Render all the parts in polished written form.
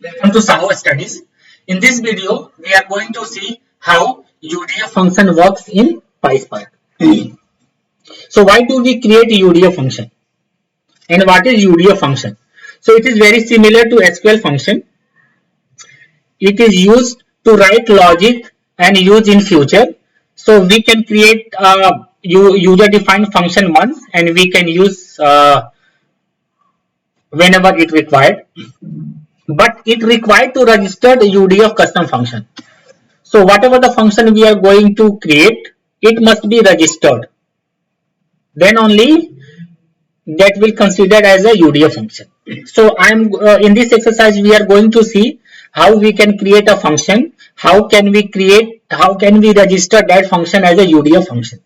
Welcome to SahuStudies. In this video, we are going to see how UDF function works in PySpark. So why do we create UDF function? And what is UDF function? So it is very similar to SQL function. It is used to write logic and use in future. So we can create a user-defined function once and we can use whenever it required. But it required to register the UDF custom function. So whatever the function we are going to create, it must be registered. Then only that will considered as a UDF function. So I'm in this exercise we are going to see how we can create a function, how can we register that function as a UDF function.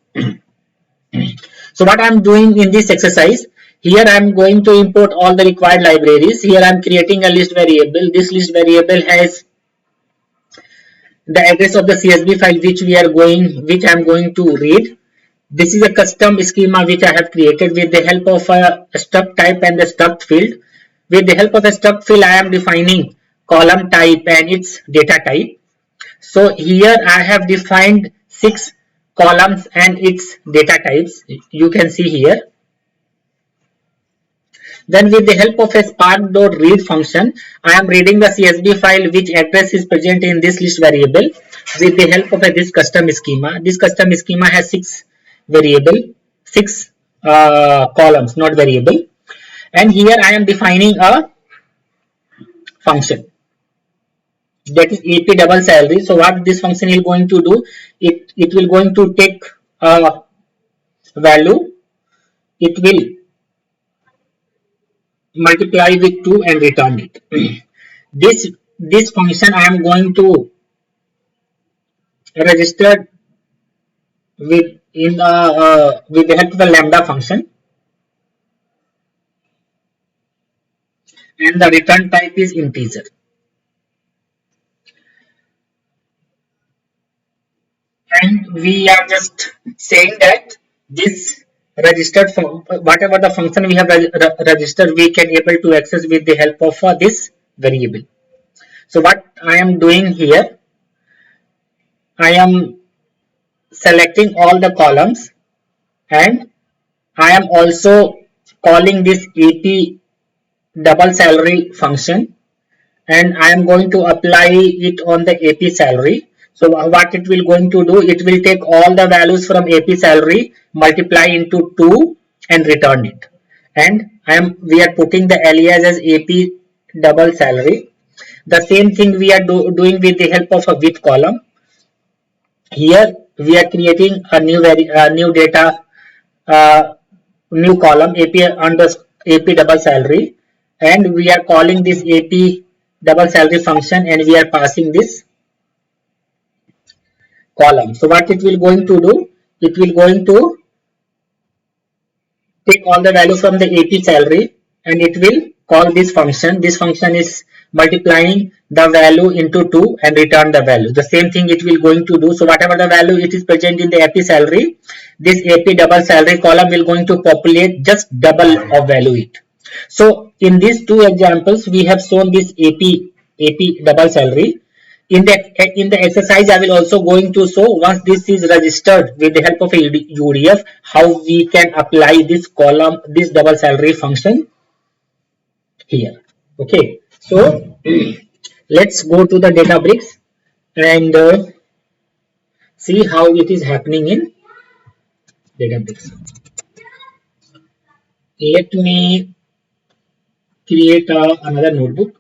So what I'm doing in this exercise, here I'm going to import all the required libraries. Here I'm creating a list variable. This list variable has the address of the CSV file which I'm going to read. This is a custom schema which I have created with the help of a struct type and the struct field. With the help of a struct field, I am defining column type and its data type. So here I have defined 6 columns and its data types. You can see here. Then with the help of a spark.read function, I am reading the CSV file which address is present in this list variable with the help of this custom schema. This custom schema has 6 columns, not variable. And here I am defining a function that is AP double salary. So what this function is going to do, it will going to take a value, it will multiply with 2 and return it. this function I am going to register with the help of the lambda function, and the return type is integer. And we are just saying that this registered whatever the function we have registered, we can able to access with the help of this variable. So what I am doing here, I am selecting all the columns and I am also calling this AP double salary function, and I am going to apply it on the AP salary. So what it will going to do, it will take all the values from AP salary, multiply into 2 and return it. And we are putting the alias as AP double salary. The same thing we are doing with the help of a with column. Here we are creating a new data, new column AP double salary, and we are calling this AP double salary function and we are passing this column. So what it will going to do, it will going to take all the value from the AP salary and it will call this function. This function is multiplying the value into 2 and return the value. The same thing it will going to do. So whatever the value it is present in the AP salary, this AP double salary column will going to populate just double of value it. So in these two examples, we have shown this AP double salary. In the exercise, I will also going to show once this is registered with the help of a UDF, how we can apply this column, this double salary function here. Okay, so let's go to the Databricks and see how it is happening in Databricks. Let me create another notebook.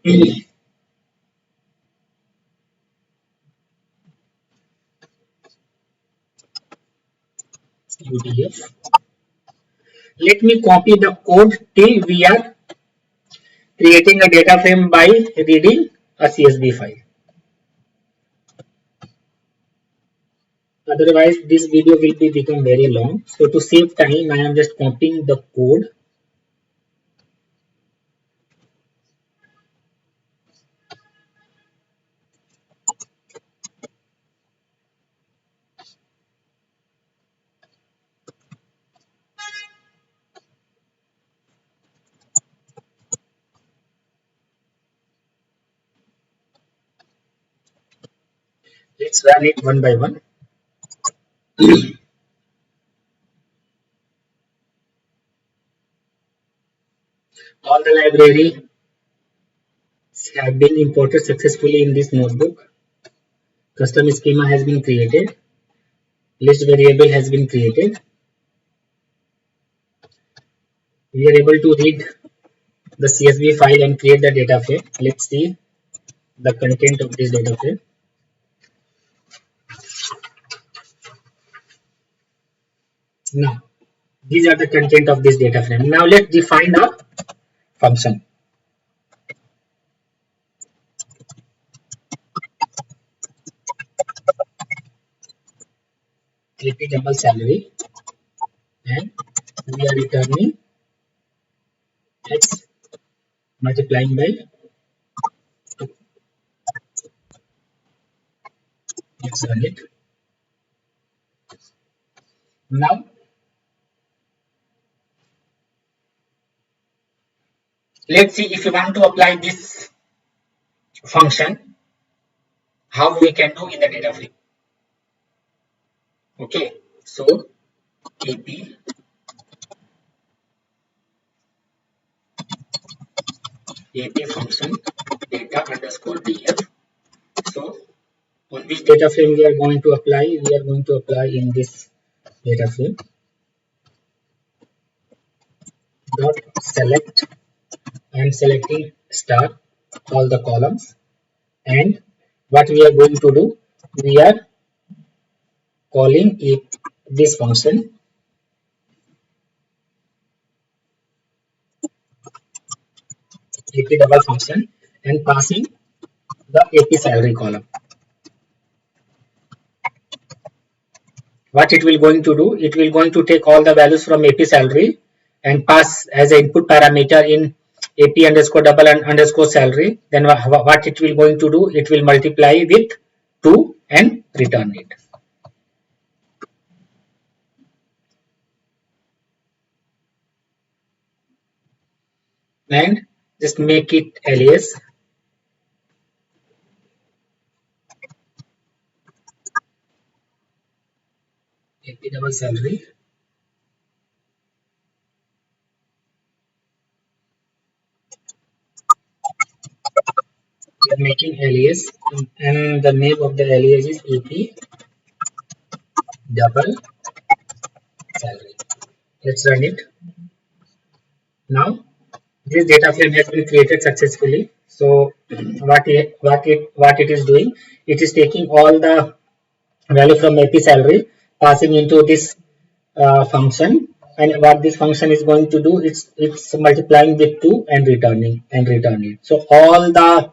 UDF. Let me copy the code till we are creating a data frame by reading a CSV file. Otherwise, this video will become very long. So to save time, I am just copying the code. Let's run it one by one. All the libraries have been imported successfully in this notebook. Custom schema has been created. List variable has been created. We are able to read the CSV file and create the data frame. Let's see the content of this data frame. Now, these are the content of this data frame. Now let's define a function. AP double salary, and we are returning x multiplying by 2. Let's run it. Now let's see if you want to apply this function, how we can do in the data frame. Okay, so AP function data underscore df. So on this data frame we are going to apply in this data frame dot select. I am selecting star all the columns, and what we are going to do, we are calling this function AP double function and passing the AP salary column. What it will going to do, it will going to take all the values from AP salary and pass as an input parameter in AP underscore double and underscore salary. Then what it will going to do, it will multiply with 2 and return it. And just make it alias. AP double salary. We are making alias, and the name of the alias is AP double salary. Let's run it. Now this data frame has been created successfully. So what it is doing, it is taking all the value from AP salary, passing into this function, and what this function is going to do, it's multiplying with 2 and returning it. So all the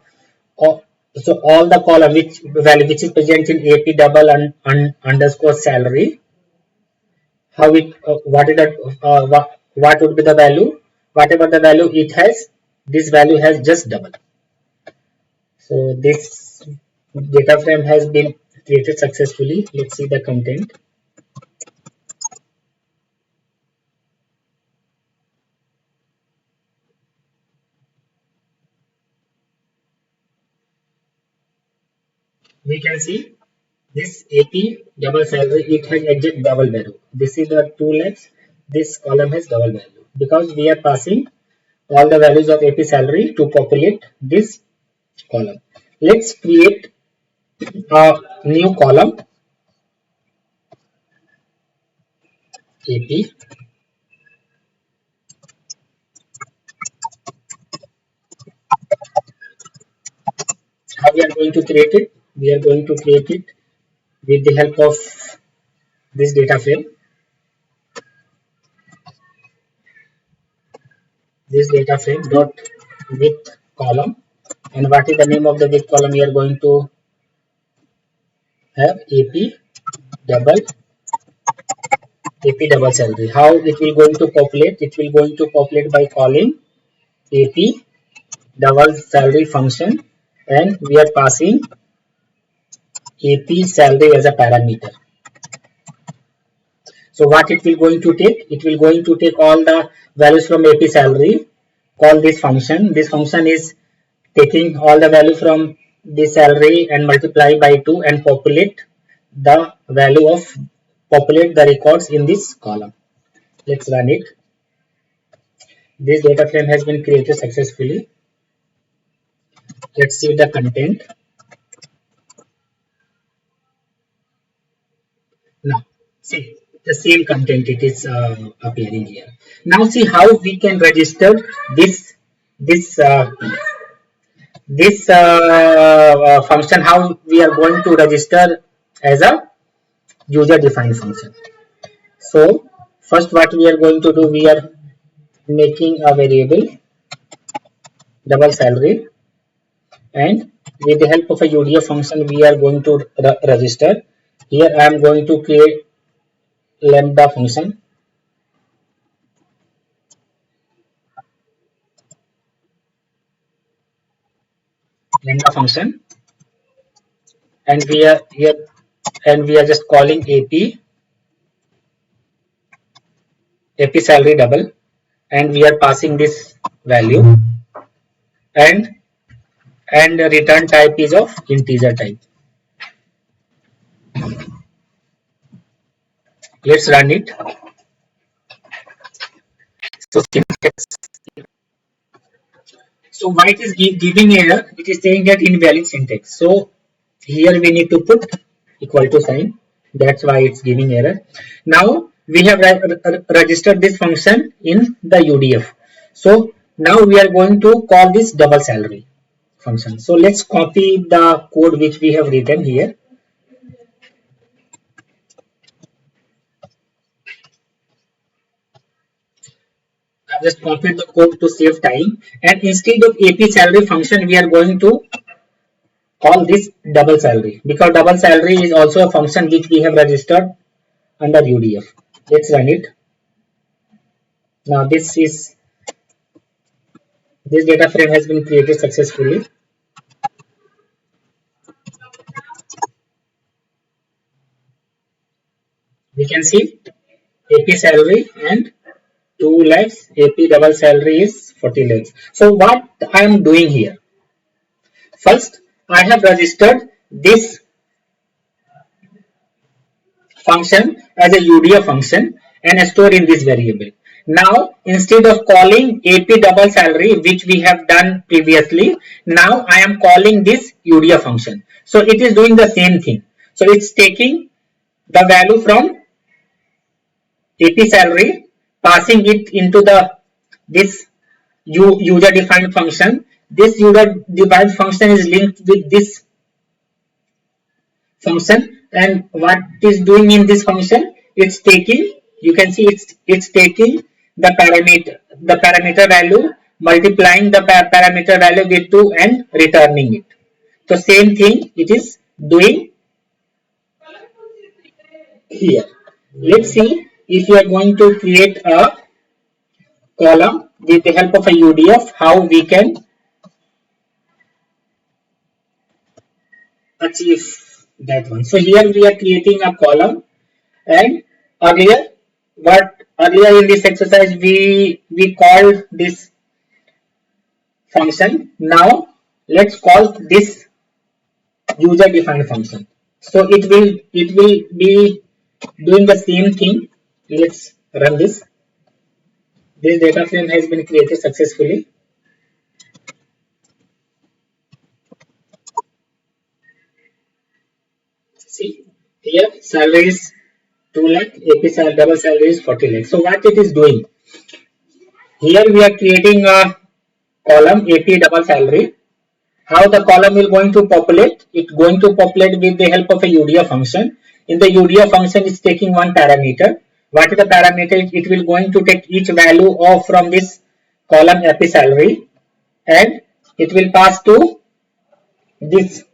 column which value which is present in AP double and underscore salary, how it what would be the value, whatever the value it has, this value has just double. So this data frame has been created successfully. Let's see the content. We can see this AP double salary, it has exact double value. This is the 2 lakhs, this column has double value because we are passing all the values of AP salary to populate this column. Let's create a new column AP. How we are going to create it? We are going to create it with the help of this data frame. This data frame dot with column, and what is the name of the with column? We are going to have double AP double salary. How it will going to populate? It will going to populate by calling AP double salary function, and we are passing AP salary as a parameter. So what it will going to take? It will going to take all the values from AP salary, call this function. This function is taking all the value from the salary and multiply by 2 and populate the value of populate the records in this column. Let's run it. This data frame has been created successfully. Let's see the content. Now see the same content it is appearing here. Now see how we can register this this uh, function, how we are going to register as a user defined function. So first what we are going to do, we are making a variable double salary, and with the help of a UDF function we are going to register. Here I am going to create lambda function, and we are here, and we are just calling ap salary double, and we are passing this value, and return type is of integer type. Let's run it. So syntax. So why it is giving error? It is saying that invalid syntax. So here we need to put equal to sign. That's why it's giving error. Now we have registered this function in the UDF. So now we are going to call this double salary function. So let's copy the code which we have written here. I've just copied the code to save time, and instead of AP salary function we are going to call this double salary, because double salary is also a function which we have registered under UDF. Let's run it. Now this data frame has been created successfully. We can see AP salary and 2 lakhs, AP double salary is 40 lakhs. So what I am doing here, first I have registered this function as a UDF function and stored in this variable. Now instead of calling AP double salary which we have done previously, now I am calling this UDF function. So it is doing the same thing. So it's taking the value from AP salary, passing it into this user defined function. This user defined function is linked with this function, and what it is doing in this function, it's taking, you can see it's taking the parameter value, multiplying the parameter value with 2 and returning it. So same thing it is doing here. Let's see if you are going to create a column with the help of a UDF, how we can achieve that one. So here we are creating a column, and earlier in this exercise we called this function. Now let's call this user defined function. So it will be doing the same thing. Let's run this. This data frame has been created successfully. See here, salary is 2 lakh, AP double salary is 40 lakh. So what it is doing, here we are creating a column AP double salary. How the column will going to populate? It's going to populate with the help of a UDF function. In the UDF function, it's taking one parameter. What is the parameter? It will going to take each value of from this column AP salary, and it will pass to this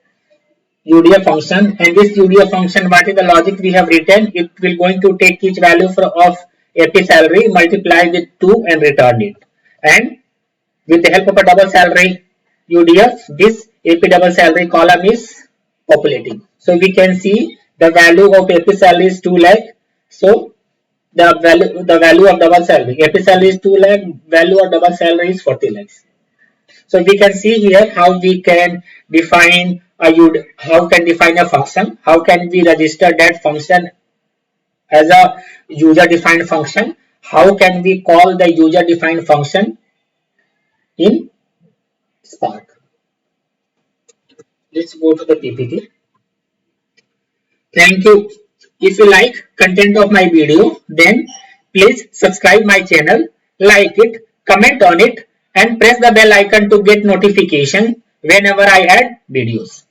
UDF function. And this UDF function, what is the logic we have written? It will going to take each value of AP salary, multiply with 2 and return it. And with the help of a double salary UDF, this AP double salary column is populating. So we can see the value of AP salary is 2 lakh. So the value of double salary, AP salary is 2 lakh, value of double salary is 40 lakhs. So we can see here how we can define define a function, how can we register that function as a user defined function, how can we call the user defined function in Spark. Let's go to the PPT. Thank you. If you like content of my video, then please subscribe my channel, like it, comment on it, and press the bell icon to get notification whenever I add videos.